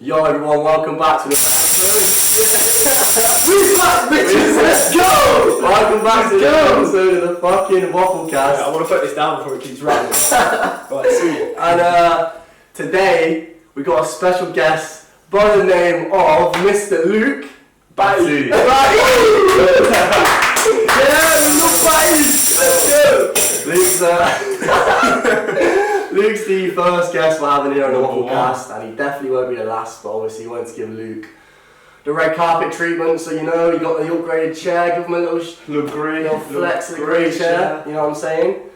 Yo everyone, welcome back to the episode. We're back, bitches! Let's go! Welcome back to the episode of the fucking Wafflecast. Yeah, I want to put this down before it keeps running. Right, sweet. And today we got a special guest by the name of Mr. Luke Batty. Yeah, Luke Batty! Let's go! Luke's the first guest we're having here on the Wafflecast, and he definitely won't be the last, but obviously he wanted to give Luke the red carpet treatment, so you know, you got the upgraded chair, give him a little flex of the grey chair, you know what I'm saying?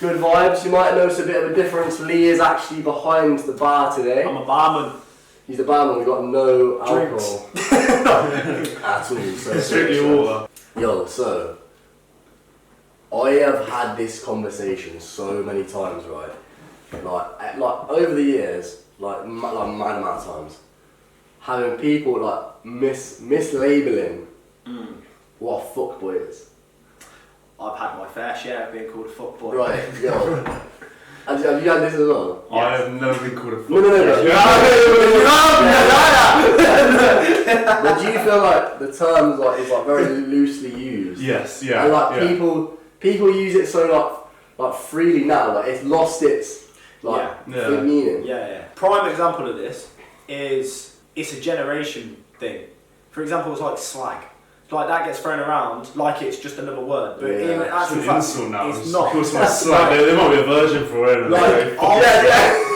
Good vibes. You might notice a bit of a difference. Lee is actually behind the bar today. I'm a barman. He's the barman, we've got no alcohol at all. So strictly water. Yo, so I have had this conversation so many times, right? Like over the years, like mad amount of times, having people like mislabeling what a fuckboy is. I've had my fair share of being called a fuckboy. Right, yo. Have you had this as well? Yes. I have never been called a fuckboy. No. But do you feel like the term is like very loosely used? Yes, yeah. And like people use it so like freely now, like it's lost its full meaning. Yeah. Prime example of this is it's a generation thing. For example, it's like slag. Like that gets thrown around like it's just another word, but in actual fact, it's not. There might be a version for it. Yeah.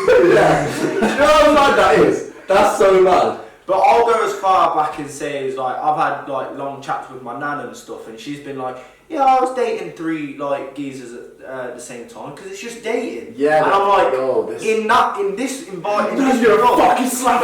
You know how mad that is? That's so mad. But I'll go as far back and say is like I've had like long chats with my nan and stuff, and she's been like, "Yeah, I was dating 3 like geezers at the same time because it's just dating." Yeah, and I'm like, in this environment, you're a fucking slag.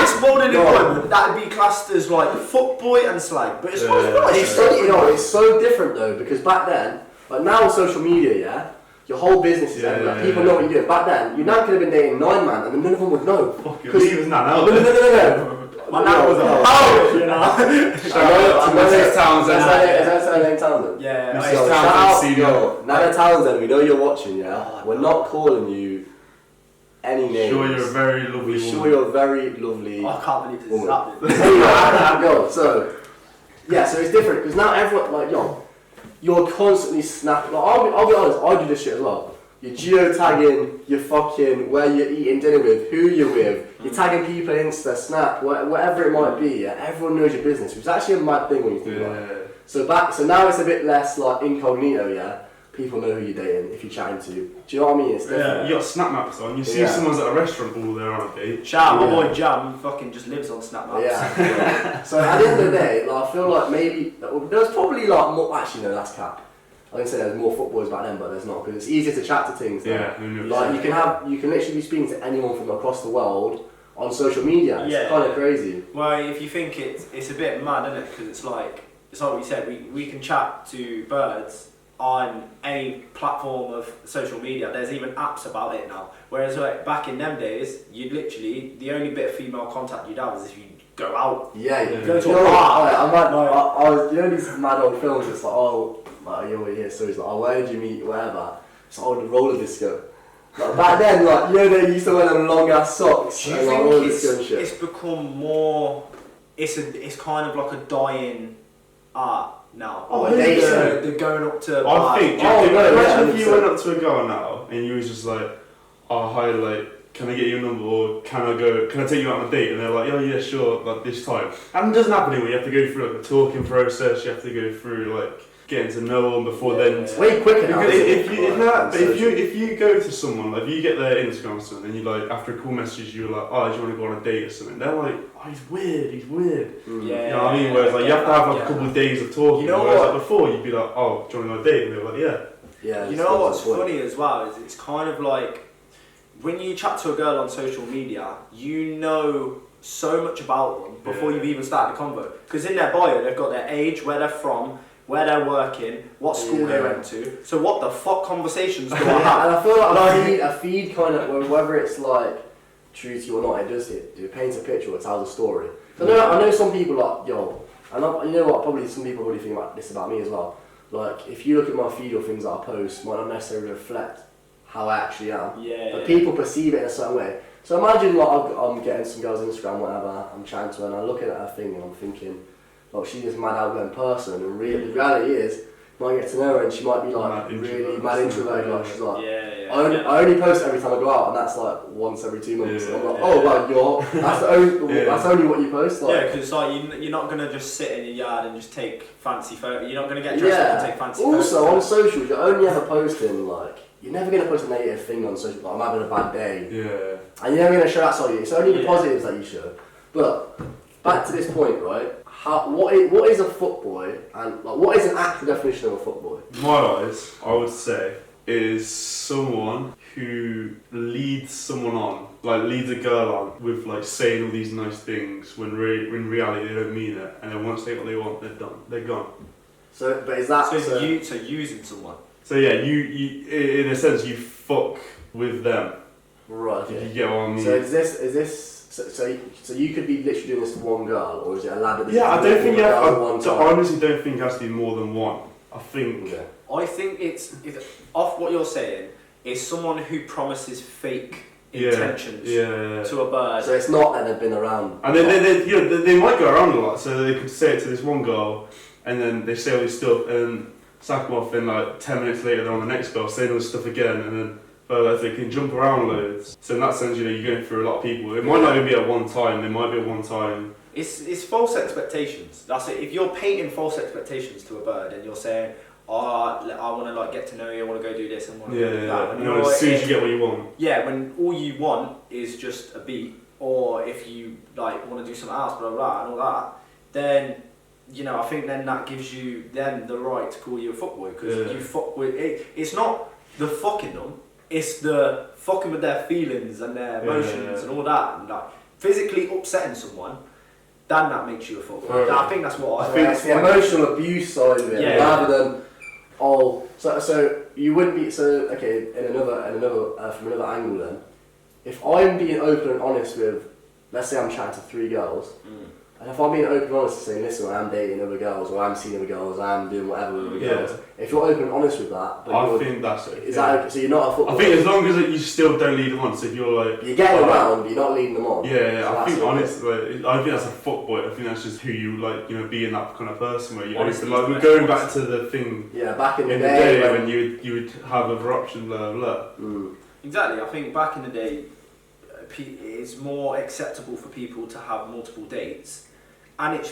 This modern environment, that'd be classed as like fuckboy and slag, but it's not. It's so different though, because back then, like now with social media, your whole business is everywhere. People know what you're doing. Back then, your nan could have been dating 9 man, and then none of them would know. Because he was not out. No. My nan was a hoe, you know. Nana Townsend. Is that her name Townsend? Yeah. Shout out, Nana Townsend. We know you're watching, yeah. We're not calling you any names. Sure, you're a very lovely woman. Sure, you're a very lovely. I can't believe this is happening. So it's different because now everyone you're constantly snapping. Like, I'll be honest, I do this shit as well. You're geotagging, you're fucking where you're eating dinner with, who you're with, you're tagging people Insta, Snap, whatever it might be, yeah? Everyone knows your business, which is actually a mad thing when you think about it. So now it's a bit less like incognito, yeah? People know who you're dating if you're chatting to. Do you know what I mean? It's different. Yeah, you got Snap Maps on, you see someone's at a restaurant all there on a date. Shout out my boy Jam, he fucking just lives on Snap Maps. Yeah. So at the end of the day, like, I feel like maybe, there's probably like more, actually no, that's cap. I can say there's more footballers back then, but there's not, because it's easier to chat to things. Yeah, like you can literally be speaking to anyone from across the world on social media. It's kind of crazy. Well, if you think it's a bit mad, isn't it? Because it's like we said, we can chat to birds on any platform of social media. There's even apps about it now. Whereas like back in them days, you'd literally the only bit of female contact you'd have is if you go out. Yeah. Go to a bar. I was, you know these mad old films. It's like you always hear stories like, where did you meet, whatever. It's like, the roller disco. Like, back then, they used to wear them long ass socks. Do you think it's become more? It's kind of like a dying art now. They're going up to. I think. Imagine if you went up to a girl now and you was just like, "Oh hi, like, can I get your number or can I take you out on a date?" And they're like, "Oh yeah, sure," like this time. And it doesn't happen anymore. You have to go through like a talking process. You have to go through like getting to know them before then. It's way quicker now. If you go to someone, like if you get their Instagram or something, and you like after a cool message, you're like, "Oh, do you want to go on a date or something?" They're like, "Oh, he's weird." Yeah. You know what I mean? Whereas like you have to have like a couple of days of talking. You know whereas what? like before, you'd be like, "Oh, do you want to go on a date?" And they're like, "Yeah." Yeah. You know what's funny as well is it's kind of like when you chat to a girl on social media, you know so much about them before you've even started the convo. Because in their bio, they've got their age, where they're from, where they're working, what school they went to. So what the fuck conversations do I have? And I feel like a feed kind of, whether it's like true to you or not, it paints a picture or it tells a story. So I know some people like, and you know what, probably some people probably think about this about me as well. Like, if you look at my feed or things that I post, might not necessarily reflect how I actually am. Yeah. But people perceive it in a certain way. So imagine like I'm getting some girl's Instagram, whatever. I'm chatting to her and I'm looking at her thing and I'm thinking, like she's this mad outgoing person, and the reality is, you might get to know her and she might be like really mad introverted. Like she's like, I only post every time I go out, and that's like once every 2 months. And I'm like, oh well, that's only what you post. Like, yeah, because like you're not gonna just sit in your yard and just take fancy photos. You're not gonna get dressed up and take fancy photos. Also on socials, you're only ever posting like. You're never going to post a negative thing on social, like I'm having a bad day. Yeah. And you're never going to show that side of you. It's only the positives that you show. But, back to this point, right? What is a footboy, and like, what is an actual definition of a footboy? In my eyes, I would say, is someone who leads someone on, like leads a girl on with like saying all these nice things when in reality they don't mean it, and then once they get what they want, they're done. They're gone. So, but is that... So using someone. So yeah, you in a sense you fuck with them. Right. Okay. If you get what I mean. So is this so you could be literally doing this to one girl, or is it a lad that? Yeah, I don't think I honestly don't think it has to be more than one. I think. Okay. I think it's off what you're saying. Is someone who promises fake intentions to a bird. So it's not that they've been around. And they might go around a lot. So they could say it to this one girl, and then they say all this stuff and. Sack them off, and like 10 minutes later they're on the next girl saying all this stuff again, and then they can jump around loads. So in that sense, you're going through a lot of people. It might not even be at one time. It might be at one time. It's false expectations. That's it. If you're painting false expectations to a bird and you're saying, I want to like get to know you, I want to go do this, and want to do that. You know, as soon as you get what you want. Yeah, when all you want is just a beat, or if you like want to do something else, blah blah, and all that, then. You know, I think then that gives you then the right to call you a fuckboy, because you fuck with it. It's not the fucking them; it's the fucking with their feelings and their emotions and all that, and like physically upsetting someone. Then that makes you a fuckboy. I think that's what I think. It's the emotional abuse side of it, rather than So you wouldn't be okay. In another from another angle, then, if I'm being open and honest with, let's say I'm chatting to 3 girls. And if I'm being open and honest and saying, listen, I'm dating other girls, or I'm seeing other girls, I'm doing whatever with other girls, if you're open and honest with that, I think that's okay. Is that okay? So you're not a footballer? I think as long as you still don't lead them on, so if you're like... You're getting around, but you're not leading them on. Yeah, so I think honestly, I think that's a footboy. I think that's just who you like, you know, being that kind of person where you honestly, like, we're going back to the thing... Yeah, back in the day when you would have other options, blah, blah, blah. Exactly, I think back in the day, it's more acceptable for people to have multiple dates. And it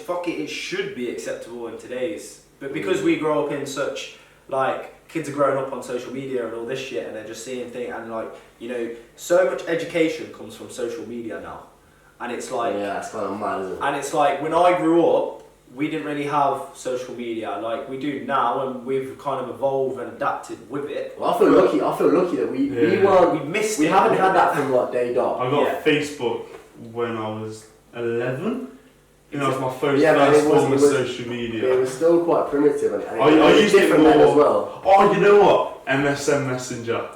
should be acceptable in today's, but because we grow up in such, like, kids are growing up on social media and all this shit, and they're just seeing things, and like, you know, so much education comes from social media now, and it's like, yeah, it's kind of mad, isn't it? And it's like, when I grew up, we didn't really have social media like we do now, and we've kind of evolved and adapted with it. Well, I feel lucky that we haven't had that from like day dot. I got Facebook when I was 11. You know, it was my first form of social media. It was still quite primitive, and I used it more as well. Oh, you know what? MSN Messenger.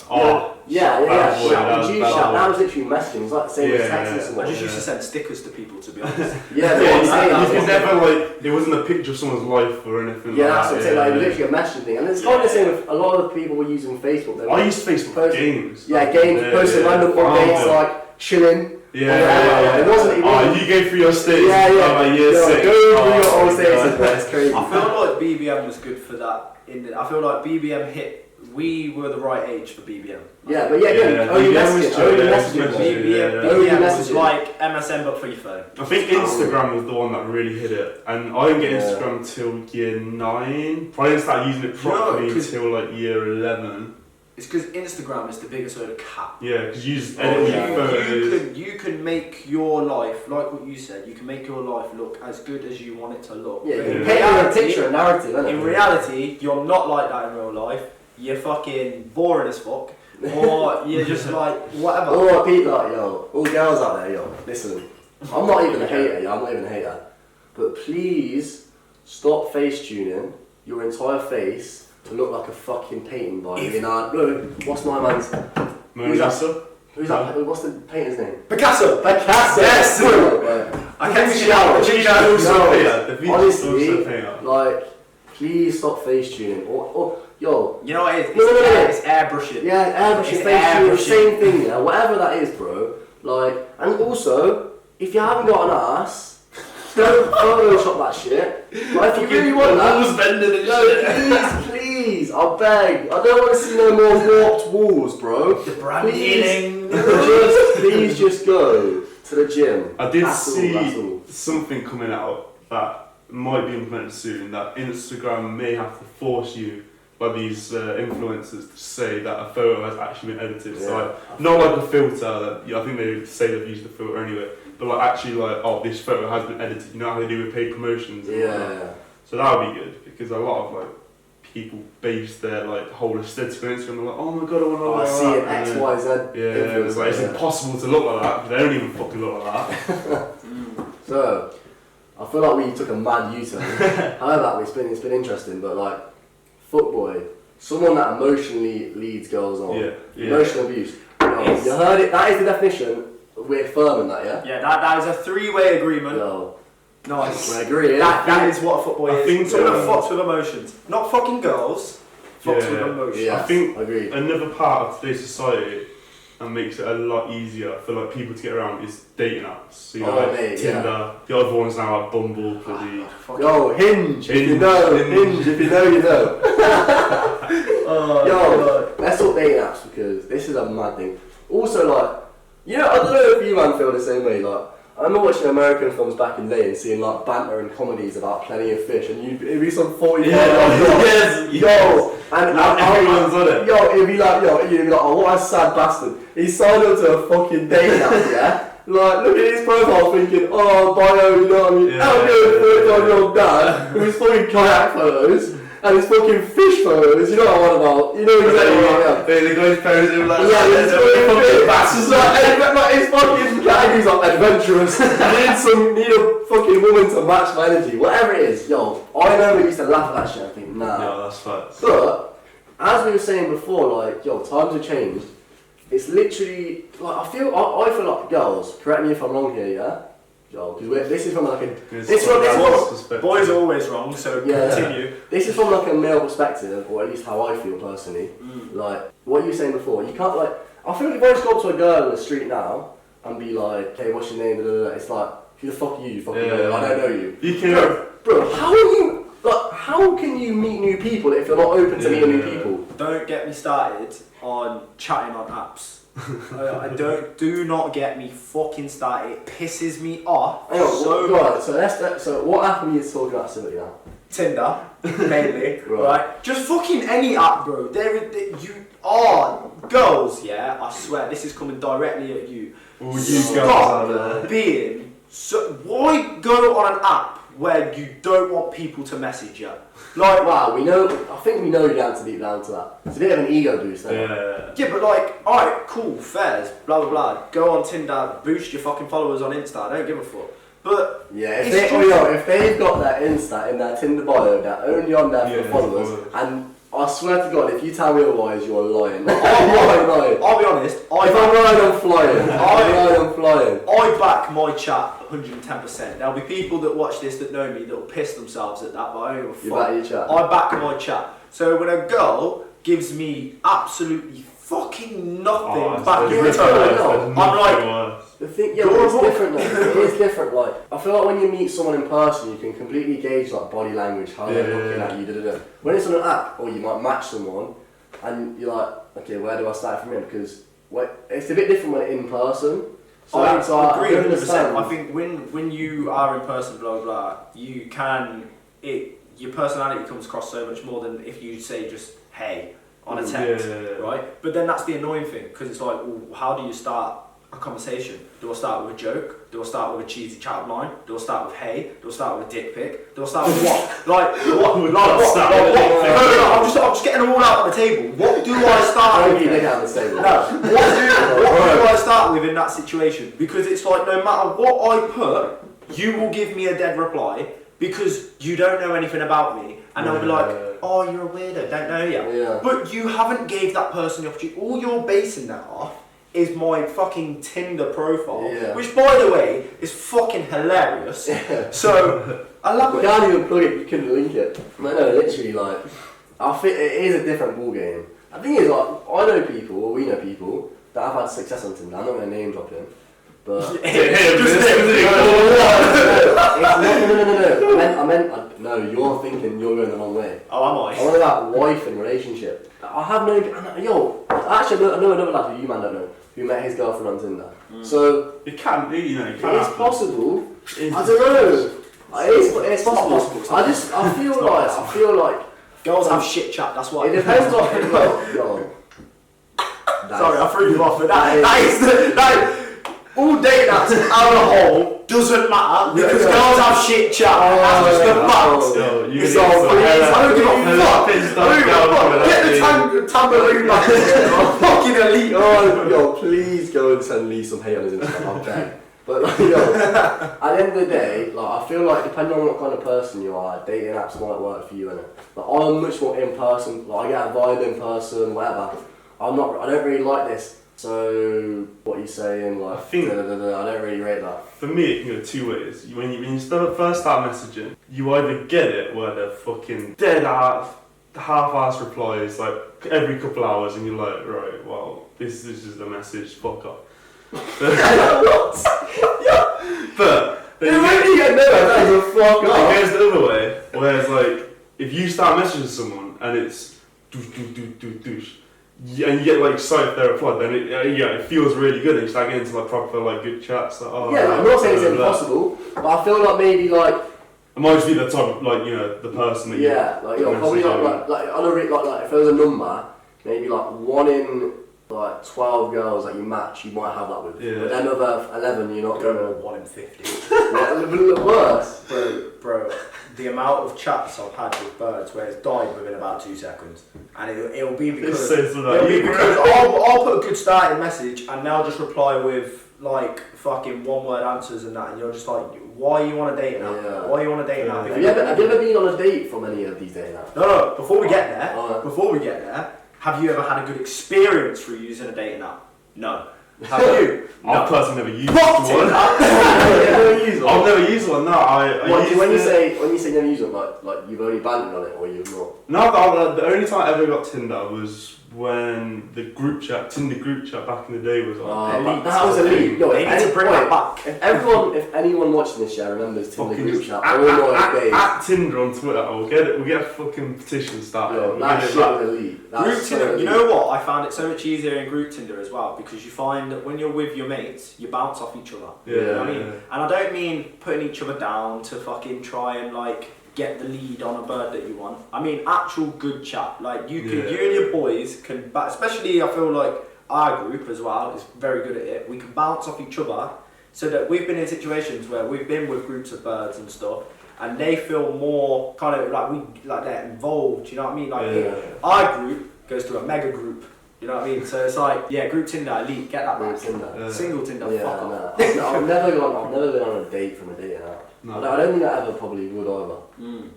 Yeah. That was literally messaging. It was like the same as texting someone. I just used to send stickers to people, to be honest. You could never like. It wasn't a picture of someone's life or anything. Yeah, that's what I'm saying. Like, it was literally a messaging thing, and it's kind of the same with a lot of people were using Facebook. I used Facebook for games. Yeah, games. Posting random updates like chilling. Yeah. It wasn't even. You go through your status. Like year 6. Go through your old status. That's crazy. I feel like BBM was good for that. I feel like BBM hit. We were the right age for BBM. Yeah, but only messaging. BBM was like MSN but for your phone. I think Instagram was the one that really hit it, and I didn't get Instagram till year 9. I didn't start using it properly till like year 11. It's because Instagram is the biggest load of cap. Yeah, because you just edit your photos. You can make your life, like what you said, you can make your life look as good as you want it to look. Yeah, you can paint a picture, a narrative, isn't it? In reality, you're not like that in real life. You're fucking boring as fuck. Or you're just like, whatever. All people like, all girls out there, listen, I'm not even a hater, but please stop face tuning your entire face to look like a fucking painting by Leonardo. What's my man's? Who's that? What's the painter's name? Picasso! Yes! I can't see that. Honestly, like, please stop face tuning. You know what it is? It's airbrushing. Yeah, airbrushing, face tuning, same thing, yeah. Whatever that is, bro. Like, and also, if you haven't got an ass, don't Photoshop that shit. But if you really want that, please, I beg. I don't want to see no more warped walls, bro. The brand healing. Please just go to the gym. I did see something coming out that might be implemented soon, that Instagram may have to force you by these influencers to say that a photo has actually been edited. So like, not like a filter, that I think they say they've used the filter anyway, but like actually like, oh, this photo has been edited. You know how they do with paid promotions? Yeah. So that would be good, because a lot of like people base their like whole aesthetic on Instagram. They're like, oh my god, I want to look like see that. X, Y, Z. Yeah, it's like it's impossible to look like that, because they don't even fucking look like that. So, I feel like we took a mad U-turn. However, it's been interesting, but like, footboy, someone that emotionally leads girls on. Yeah. Emotional abuse. You heard it, that is the definition. We're firm in that, yeah? Yeah, that is a three-way agreement. Yo. Nice. We agree. That is what a footboy is. think Someone that fucks with emotions. Not fucking girls, fucks with emotions. Yeah. I think agreed. another part of today's society that makes it a lot easier for like people to get around is dating apps. So you know, like Tinder. The other ones now are Bumble, bloody. Yo, Hinge. If you know, Hinge. If you know, you know. Yo, let's talk dating apps, because this is a mad thing. Also, like, you know, I don't know if you man feel the same way. Like, I remember watching American films back in the day and seeing like banter and comedies about Plenty of Fish, and it'd be some 45 yo, and everyone's on it. Yo, it'd be like, oh, what a sad bastard. He signed up to a fucking dating app, yeah? Like, look at his profile thinking, oh, bio, you know what I mean? I'm going 35-year-old dad with his fucking kayak photos and his fucking fish photos, you know what I'm on about? You know exactly what I mean? The guy's posing like his fucking bastards, like his fucking categories are adventurous. Need a fucking woman to match my energy, whatever it is. Yo, I know we used to laugh at that shit. I think, nah. Yeah, that's facts. But as we were saying before, like, yo, times have changed. It's literally like I feel like girls. Correct me if I'm wrong here, yeah. Yo, because this is from like a boys are always wrong, so continue. This is from like a male perspective, or at least how I feel personally. Like what you were saying before, you can't like. I feel like if I just go up to a girl in the street now and be like, "Hey, what's your name?" It's like, "Who the fuck are you? You fucking girl. I don't know you." You can, bro. How are you? Like, how can you meet new people if you're not open to meeting new people? Don't get me started on chatting on apps. Do not get me fucking started. It pisses me off so much. So what app are you talking about specifically now? Tinder, mainly, right? Just fucking any app, bro. You are girls, yeah. I swear, this is coming directly at you. Stop being so. Why go on an app where you don't want people to message you? Like, wow, I think we know you're down to that. It's a bit of an ego boost, though. Yeah, but like, alright, cool, fairs, blah blah blah. Go on Tinder, boost your fucking followers on Insta. I don't give a fuck. But yeah, if they've got that Insta in their Tinder bio, they're only on there for followers. And I swear to God, if you tell me otherwise, you're lying. I'm lying. I'll be honest. If I'm lying, I'm flying. I'm flying. I back my chat 110%. There'll be people that watch this that know me that'll piss themselves at that, but I don't give a fuck. You back your chat? I back my chat. So when a girl gives me absolutely fucking nothing back in return, I'm like, the thing, it's different though. It is different. Like, I feel like when you meet someone in person, you can completely gauge like body language, how they're looking at you. When it's on an app, or you might match someone, and you're like, okay, where do I start from here? Because it's a bit different when it's in person. So I agree 100%. I think when you are in person, blah blah, you can your personality comes across so much more than if you say just hey on a text, right? But then that's the annoying thing, because it's like, well, how do you start a conversation? Do I start with a joke? Do I start with a cheesy chat line? Do I start with hey? Do I start with a dick pic? Do I start with what? Like what? I'm just getting them all out on the table. What do I start with? What do I start with in that situation? Because it's like, no matter what I put, you will give me a dead reply because you don't know anything about me. And I'll be like, oh, you're a weirdo, don't know you. Yeah. But you haven't gave that person the opportunity. All you're basing that off is my fucking Tinder profile, which, by the way, is fucking hilarious. So, I love it. You can't even plug it, you couldn't link it. No, literally, like, I think it is a different ball game. The thing is, like, we know people that have had success on Tinder. I'm not going to name drop him. But No. No, you're thinking you're going the wrong way. Oh, am I want about wife and relationship. I have no. Actually, I know another lad who you man don't know who met his girlfriend on Tinder. So it can, you know, it can it's happen. possible. I don't know. It's possible. I feel like girls have shit chat. That's why. it depends on. Sorry, I threw you off, but that is all dating apps as a whole doesn't matter because girls have shit chat. That's just the facts. Yo, you So please, I don't give a fuck. Get the tambourine back in here. I'm fucking elite. Yo, please go and send Lee some hate on his Instagram. I'll beg. But at the end of the day, like I feel like depending on what kind of person you are, dating apps might work for you, innit? Like I'm much more in person. Like I get a vibe in person, whatever. I don't really like this. So what are you saying? Like I think I don't really rate that. for me it can go two ways. When you first start messaging, you either get it where they're fucking dead ass, half-ass replies like every couple hours, and you're like, right, well, this is the message. Fuck off. But then it goes the other way, whereas like if you start messaging someone and it's douche, and you get like excited if they reply, then it feels really good and you start getting into like proper like good chats. Like, I'm not saying it's impossible, but I feel like maybe like it might just be the type of like the person that probably like on a like if there was a number, maybe like 1 in like 12 girls that you match, you might have that with. Yeah. But then other 11, you're not going to. 1 in 50. Worse. Bro, the amount of chats I've had with birds where it's died within about 2 seconds, and it'll be because I'll put a good starting message and they'll just reply with like fucking one-word answers and that, and you're just like, why are you on a date now? Yeah. Why are you on a date now? Have you ever been on a date from any of these dating apps? No. Before we get there, have you ever had a good experience through using a dating app? No. Have you? I've personally never used one. I've never used one. No, when you say never use one, like you've only banded on it or you've not? No, the only time I ever got Tinder was when the Tinder group chat back in the day was on. That was elite. Yo, they need to bring that back. If anyone watching this remembers Tinder group chat, at Tinder on Twitter, we'll get a fucking petition started. Yo, that shit was elite. Group Tinder, you know what? I found it so much easier in group Tinder as well because you find that when you're with your mates, you bounce off each other. Yeah. You know what I mean? And I don't mean putting each other down to fucking try and like get the lead on a bird that you want. I mean actual good chat. Like you and your boys can, especially I feel like our group as well is very good at it. We can bounce off each other, so that we've been in situations where we've been with groups of birds and stuff, and they feel more kind of like they're involved. You know what I mean? Like our group goes to a mega group. You know what I mean? So it's like, group Tinder, elite, get that back. Single Tinder, fuck off. I've never been on a date from a dating app. No. I don't think I ever probably would either.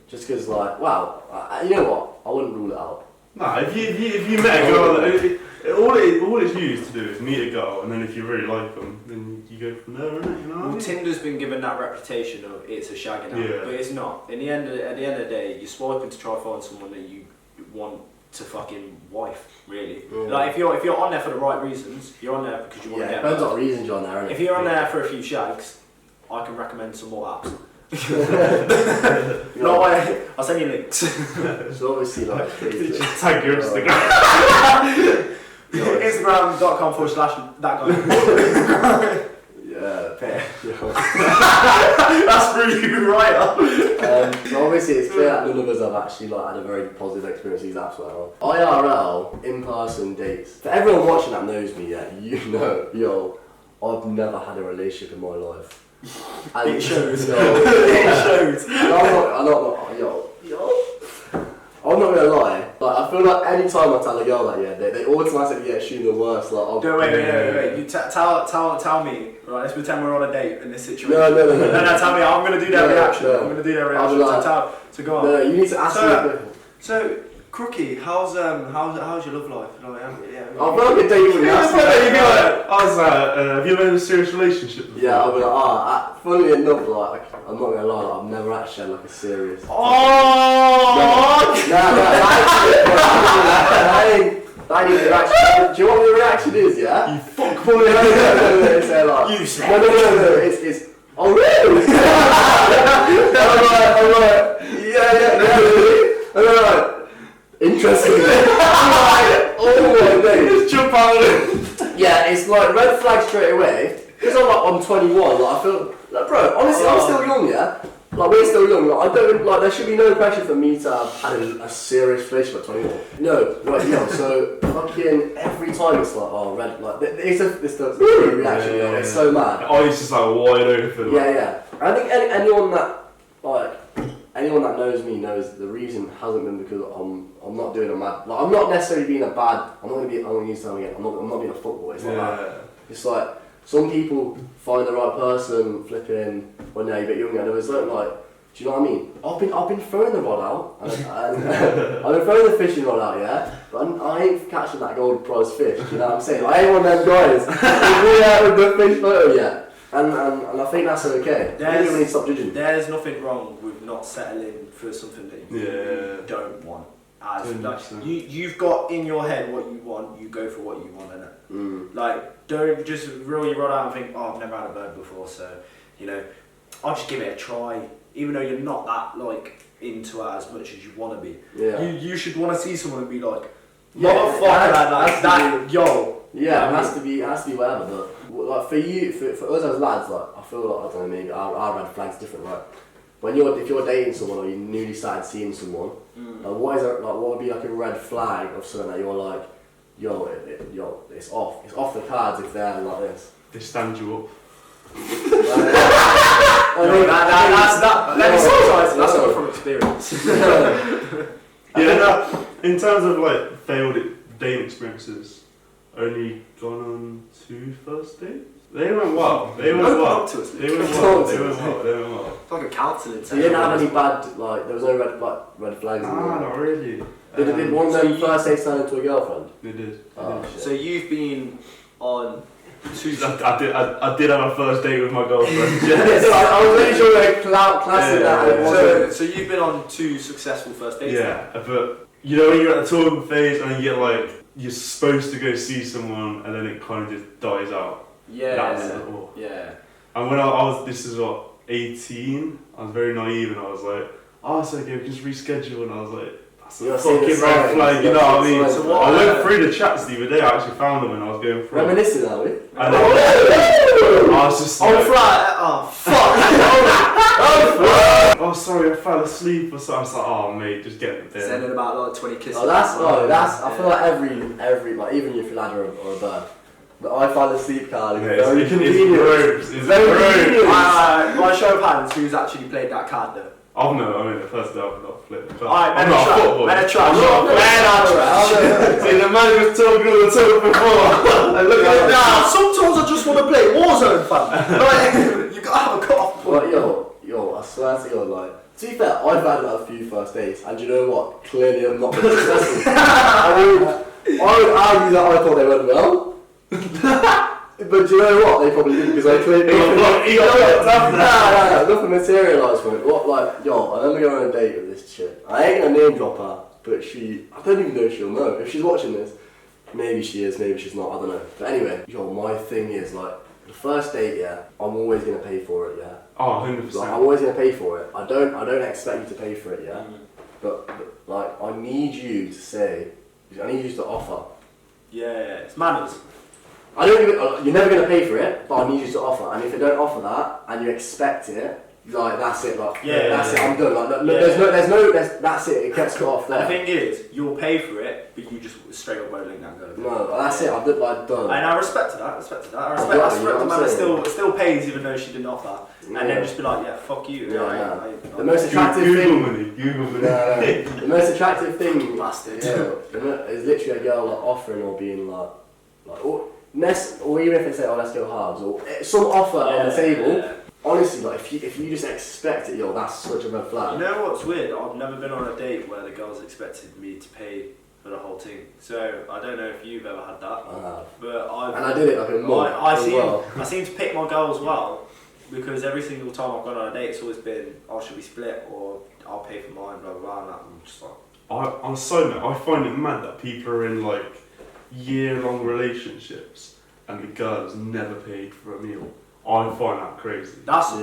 Just because, like, you know what? I wouldn't rule it out. Nah, if you met a girl, all it's used to do is meet a girl, and then if you really like them, then you go from there, innit? You know what I mean? Tinder's been given that reputation of it's a shagging app, but it's not. At the end of the day, you're swiping to try and find someone that you want to fucking wife, really. Like if you're on there for the right reasons, you're on there because you want to get. Depends what reasons you're on there. Innit? If you're on there for a few shags, I can recommend some more apps. I'll send you links. So obviously like just tag your Instagram. Instagram.com/that guy. That's really right up. So obviously it's clear that none of us have actually like had a very positive experience with these apps. IRL, in-person dates. For everyone watching that knows me, you know, I've never had a relationship in my life. And it shows. It shows. I'm not gonna lie. Like I feel like any time I tell a girl that they automatically assume the worst. Like wait. You tell me. Right, let's pretend we're on a date in this situation. No. Tell me. I'm gonna do their reaction. I'm gonna do their reaction. Like, so go on. No, you need to ask me. So, Crookie, how's your love life? I feel like a date would ask me. Have you been in a serious relationship before? Yeah, I'll be like, funnily enough, like, I'm not gonna lie, I've never actually had like a serious. Oh! That ain't actually. Do do you know what the reaction is, yeah? You fuck boy. They say like, You slept. no, it's, oh really? I'm like, yeah, really? And they're like, interesting. I'm like, oh my days. Just jump out of it. Yeah, it's like red flag straight away. Because I'm 21, like I feel, like bro, honestly, I'm still young, yeah? Like we're still young, like I don't, like there should be no pressure for me to have had a serious relationship at 21. No, right, yeah, so fucking every time it's like, oh, red, like, it's the reaction, you know, it's so mad. Oh, it's just like wide open. Yeah. I think anyone that knows me knows the reason hasn't been because I'm not doing a mad, like I'm not necessarily being a bad, I'm not gonna use time again, I'm not being a football, it's not that. It's like, some people find the right person flipping when they're a bit younger, and it was like, do you know what I mean? I've been throwing the rod out, and I've been throwing the fishing rod out, yeah, but I ain't catching that gold prize fish, you know what I'm saying? I ain't one of them guys who's out with the fish photo yet, and I think that's okay. Maybe we need to stop judging. There's nothing wrong with not settling for something that you don't want. As like, you've got in your head what you want, you go for what you want, innit? Like, don't just roll your rod out and think, oh, I've never had a bird before, so, you know, I'll just give it a try, even though you're not that, like, into it as much as you want to be. Yeah. You should want to see someone and be like, Yeah, motherfucker, that, yo. Yeah, it has to be whatever, but, like, for you, for us as lads, like, I feel like, I don't know, maybe our red flag's different, right? If you're dating someone or you newly started seeing someone, what would be like a red flag of something that you're like, yo, it's off the cards if they're like this. They stand you up. That's all from experience. In terms of like failed dating experiences, only gone on 2 first dates. They went well. They went well. It's like a counselling So you didn't have any bad, like, there was no red flags? Not really. Did one of them first dates turn into a girlfriend? They did. Oh, shit. So you've been on 2... I did have a first date with my girlfriend. I was really sure they classic that. So you've been on 2 successful first dates? Yeah, but you know when you're at the talking phase and you get like, you're supposed to go see someone and then it kind of just dies out. Yeah. And when I was, this is what, 18, I was very naive and I was like, oh, it's okay, we can just reschedule, and I was like, that's a fucking red flag, you know what I mean? So I went through the chats the other day, I actually found them when I was going through. Reminiscing, are we? And I was just like, oh sorry, I fell asleep or something. I was like, oh mate, just get in bed. Sending about like 20 kisses. I feel like every like, even if you're a lad or a bird, the I fall asleep card is very convenient. It's very convenient. My show of hands, who's actually played that card though? Oh no, I mean the first day I've not played. Alright, I'm not a football. Man of trash. See, the man was talking on the talk before. And look at it now. Sometimes I just want to play Warzone, fam. Like, you gotta have a cut-off point. Yo, I swear to God, like, to be fair, I've had a few first dates, and you know what? Clearly I'm not been successful. I would argue that I thought they went well. But do you know what? They probably didn't, because I clearly nothing materialised from it. I remember going on a date with this chick. I ain't gonna name drop her, but I don't even know if she'll know. If she's watching this, maybe she is, maybe she's not, I don't know. But anyway, my thing is, like, the first date, yeah, I'm always gonna pay for it, yeah. Oh, 100%. Like, I'm always gonna pay for it. I don't expect you to pay for it, yeah. But like, I need you to offer. Yeah, it's manners. You're never going to pay for it, but I need you to offer. And if you don't offer that, and you expect it, like, that's it, like, that's it, I'm done. Like, that's it, it gets cut off there. The thing is, you'll pay for it, but you just straight up won't let that go. No, that's it, I'm done. And I respect that. I respect the man that still pays even though she didn't offer. And then just be like, yeah, fuck you. The most attractive thing... Google money. The most attractive thing Bastard. is literally a girl like offering or being like or even if they say, oh, let's go halves, or some offer on the table. Honestly, like, if you just expect it, that's such a red flag. You know what's weird? I've never been on a date where the girls expected me to pay for the whole thing. So I don't know if you've ever had that. I have. But I did it like a month. I seem to pick my girls well, because every single time I've gone on a date, it's always been, oh, should we split, or I'll pay for mine, blah blah blah. And I'm just like, I'm so mad. I find it mad that people are in like year-long relationships and the girl has never paid for a meal. I find that crazy. That's I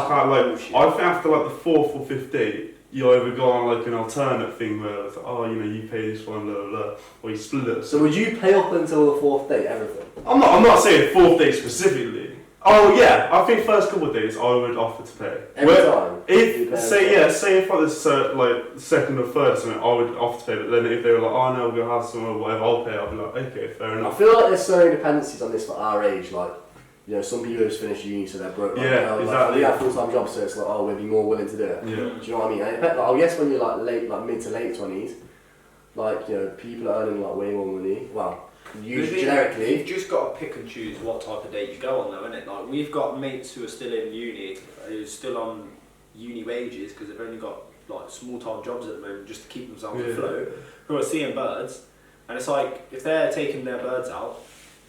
can't I think after like the 4th or 5th date, you either go on like an alternate thing where it's like, oh, you know, you pay this one, blah blah blah, or you split it. So would you pay up until the 4th date, everything? I'm not saying 4th date specifically. Oh yeah, I think first couple of days I would offer to pay. Every time? If say if I was like second or third, something I would offer to pay. But then if they were like, oh no, we'll have some or whatever, I'll pay. I'll be like, okay, fair enough. I feel like there's so many dependencies on this for our age. Like, you know, some people just finished uni, so they're broke. Like, Yeah, exactly. They have full-time jobs, so it's like, oh, we'd be more willing to do it. Yeah. Do you know what I mean? And it depends, like, I guess when you're like mid to late 20s, like, you know, people are earning like way more money. Well, usually generically. You've just got to pick and choose what type of date you go on, though, innit? Like, we've got mates who are still in uni, who're still on uni wages because they've only got like small-time jobs at the moment just to keep themselves afloat, who are seeing birds, and it's like if they're taking their birds out,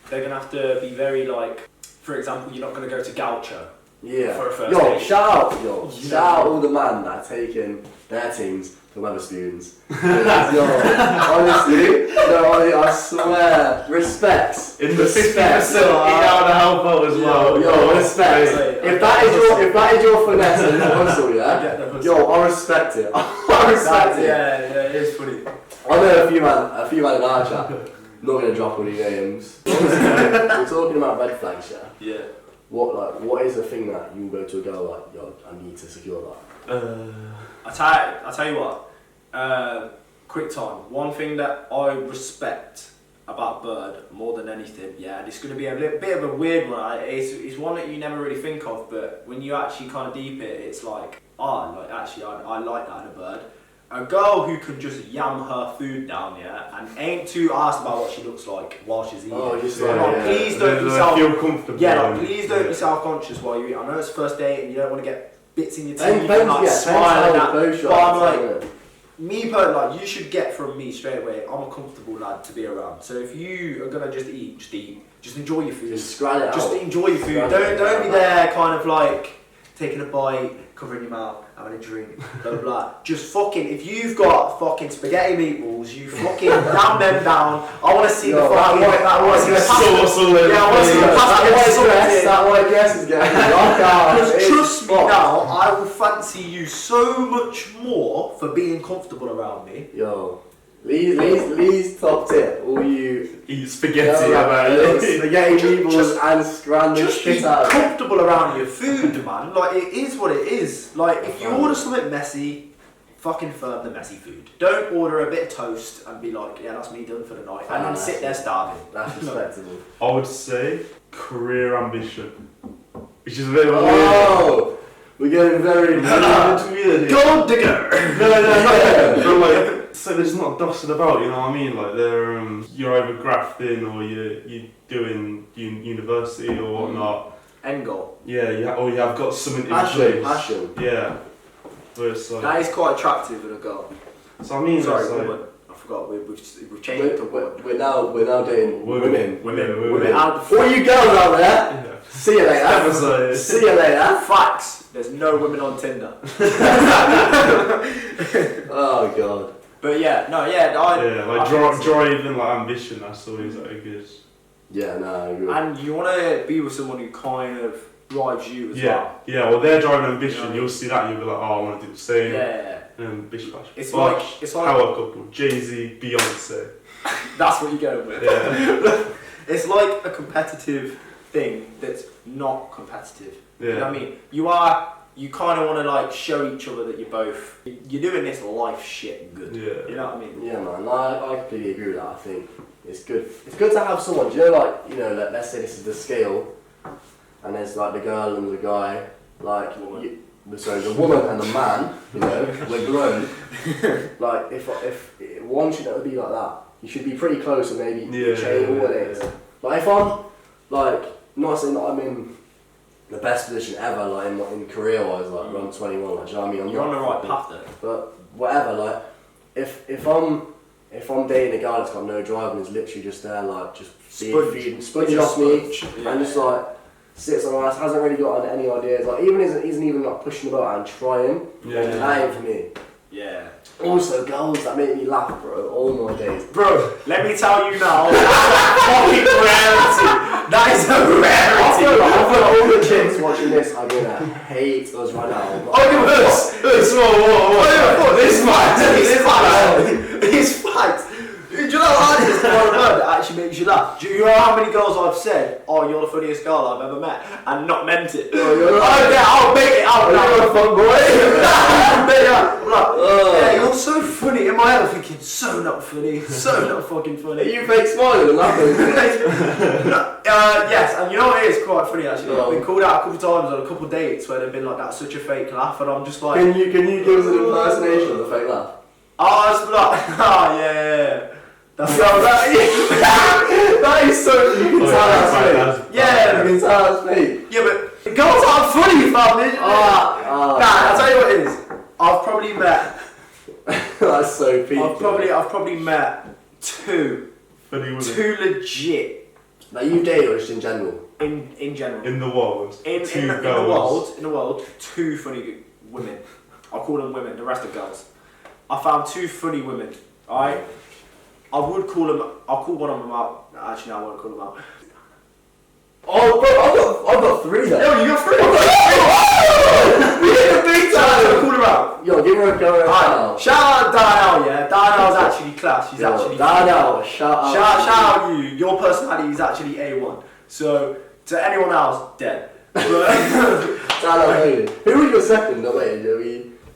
they're gonna have to be very like, for example, you're not gonna go to Gaucho. Yeah. For a first Yo, date. shout out all the man that are taking their teams to Wetherspoons. Honestly, I swear, respects. In the 50% Respect. eat out to help out as well. Yo, respect. If that is your finesse and hustle, yeah. Yo, I respect it. I respect it. Yeah, it is funny. I know a few man in our chat. Not gonna drop any names. We're talking about red flags, yeah. Yeah. What is the thing that you go to a girl like, yo, I need to secure that? I tell you what. Quick time. One thing that I respect about Bird more than anything, yeah, and it's going to be a little bit of a weird one. It's one that you never really think of, but when you actually kind of deep it, it's like, I like that in a bird. A girl who can just yam her food down, yeah, and ain't too asked about what she looks like while she's eating. Oh, just please don't be feel comfortable. please don't be self-conscious while you eat. I know it's first date and you don't want to get bits in your teeth Depends, and like yeah, smile and depends how that. close you But I'm are, like, me personally, like, you should get from me straight away, I'm a comfortable lad to be around. So if you are gonna just eat. Just enjoy your food. Just scratch it out. Just enjoy your food. Don't be there kind of like taking a bite, covering your mouth, having a drink, blah blah blah. Just fucking, if you've got fucking spaghetti meatballs, you fucking damn them down. I want to see the fucking. I want to see the sauce all over. Yeah, I want to see the pasta. That white dress is getting knocked out. Because trust me now, I will fancy you so much more for being comfortable around me. Yo, Lee's top tip. All you eat spaghetti, man. Spaghetti meatballs and scrambled Just be shit out. comfortable around your food, man. Like, it is what it is. Like, if you order something messy, fucking firm the messy food. Don't order a bit of toast and be like, yeah, that's me done for the night, and then sit there starving. That's respectable. I would say career ambition, which is a bit of a Oh, we're getting very weird. Gold digger! No. But like, so there's not dusting about, you know what I mean? Like they're you're either grafting or you're doing university or whatnot. End goal. Yeah, or you have got something in place. Passion. Yeah. But it's like, That is quite attractive in a girl. so I mean, Sorry, it's like, woman. I forgot. We've changed it to woman. We're now dating women. Women out of the All you girls out there, yeah. see you later. Episode. See you later. Facts. There's no women on Tinder. Oh god. But yeah, Like drive and like ambition. That's always like a good. Yeah, no, I agree. And you want to be with someone who kind of drives you as well. Yeah. Well, they're driving ambition. You'll see that. You'll be like, oh, I want to do the same. Yeah. Bish bash. It's Bosh, like power couple. Jay-Z, Beyonce. that's what you're going with. Yeah. It's like a competitive thing that's not competitive. Yeah. You know what I mean? You kind of want to like show each other that you're doing this life shit good. Yeah. You know what I mean? Yeah, man, I completely agree with that. I think it's good. It's good to have someone. Do you know, like, you know, let's say this is the scale, and there's like the girl and the guy, like the woman and the man. You know, we're grown. Like if one should ever be like that, you should be pretty close and maybe change all it is. Like if I'm like not saying that I'm in the best position ever, like in career-wise, like around 21, like, do you know what I mean? You're on the right path then. But whatever, like, if I'm dating a guy that's got no drive and is literally just there, like, just sponging off me, and just like sits on my ass, hasn't really got any ideas, like, isn't even like pushing about and trying, that ain't for me. Yeah. Also, girls that make me laugh, bro. All my days. Bro, let me tell you now, that's a fucking rarity. That is a I rarity. feel like all the chicks watching this are gonna hate us right now. Oh, look at this. Whoa. This fact. Do you know what I just one word that actually makes you laugh? Do you know how many girls I've said, "Oh, you're the funniest girl I've ever met," and not meant it? I'll make it out now. You're a fun boy. I'm like, yeah, you're so funny. In my head, I'm thinking, so not funny, so not fucking Are funny. you fake smiling and laughing? Yes, and you know what, it is quite funny actually. Oh. I've been called out a couple of times on a couple of dates where they've been like, "That's such a fake laugh," and I'm just like, Can you give us an impersonation of the fake laugh? oh, it's like, oh yeah. That's That is so. You can tell that's fake. Yeah. You can tell that's fake. Yeah, but girls aren't funny, family. Nah, I'll tell you what it is. I've probably met. That's so peak. I've probably met two legit Like you date or just in general? in general. In the world. In the world, two funny women. I'll call them women. The rest are girls. I found two funny women. Alright. I'll call one of them out. Actually, no, I won't call them out. Oh, bro, I've got three then. Yo, you got three? We hit the big time. Call them out. Yo, give her a go. Alright, shout out Darnell, yeah. Darnell's actually class. She's actually Darnell, shout out. Shout out you. Your personality is actually A1. So to anyone else, dead. Darnell, who was your second? No, wait,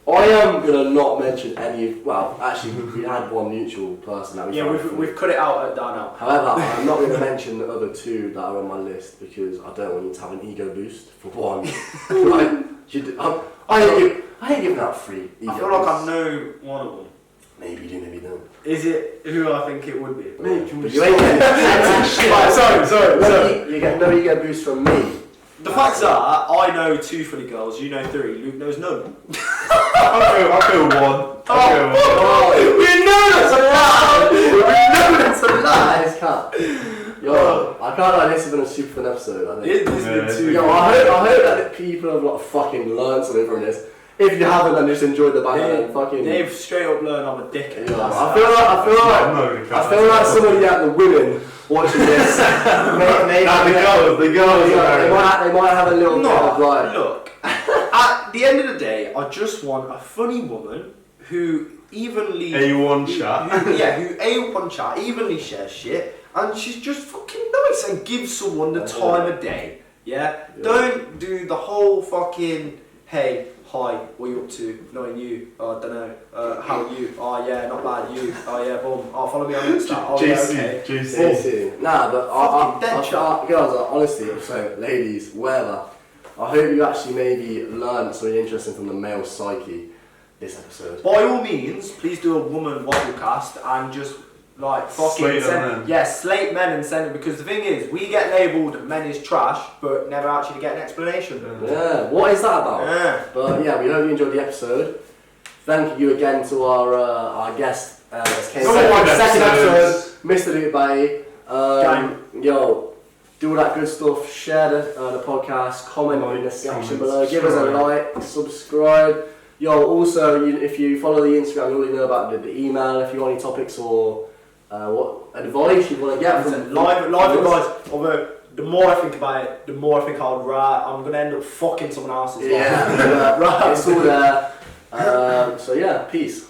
I am gonna not mention any. Well, actually, we had one mutual person that we. Yeah, we've cut it out at Darnell. However, I'm not going to mention the other two that are on my list because I don't want you to have an ego boost for one. Right? I ain't giving out free ego I feel like I boosts. know one of them. Maybe you do, maybe you don't. Is it who I think it would be? But you ain't getting Right, sorry. You get no ego boost from me. The facts are, I know two funny girls, you know three, Luke knows none. I'll go one. We know that's a lie! Nice cut. Yo, I can't lie, this has been a super fun episode, I think. This has been too. Yo, I hope that people have like fucking learned something from this. If you haven't, then just enjoyed the banter and fucking. They've straight up learned I'm a dickhead. Yeah, I feel like somebody out the women watching this. Maybe the girls. They might have a little bit of like. Look, at the end of the day, I just want a funny woman who evenly A1 chat. who A1 chat evenly shares shit, and she's just fucking nice and gives someone the time of day. Yeah? Don't do the whole fucking hey. Hi, what are you up to? Knowing you. Oh, I don't know. How are you? Oh yeah, not bad. You. Oh yeah, boom. Oh, follow me on Insta. Oh yeah, okay. JC. Nah, but girls, honestly, I'm saying, ladies, whatever. I hope you actually maybe learned something interesting from the male psyche this episode. By all means, please do a woman wafflecast and just like fucking slate men and send it, because the thing is, we get labelled men is trash, but never actually get an explanation. Yeah, what is that about? Yeah. But yeah, we hope you enjoyed the episode. Thank you again to our guest. Second episode, Mr. Dubai. Yo, do all that good stuff. Share the podcast. Comment in the section below. Give us a like. Subscribe. Yo, also, if you follow the Instagram, you already know about the email. If you want any topics or what advice you want to get from live advice. Although the more I think about it, the more I think I'm gonna end up fucking someone else's life. Yeah, right. It's all there. So yeah, peace.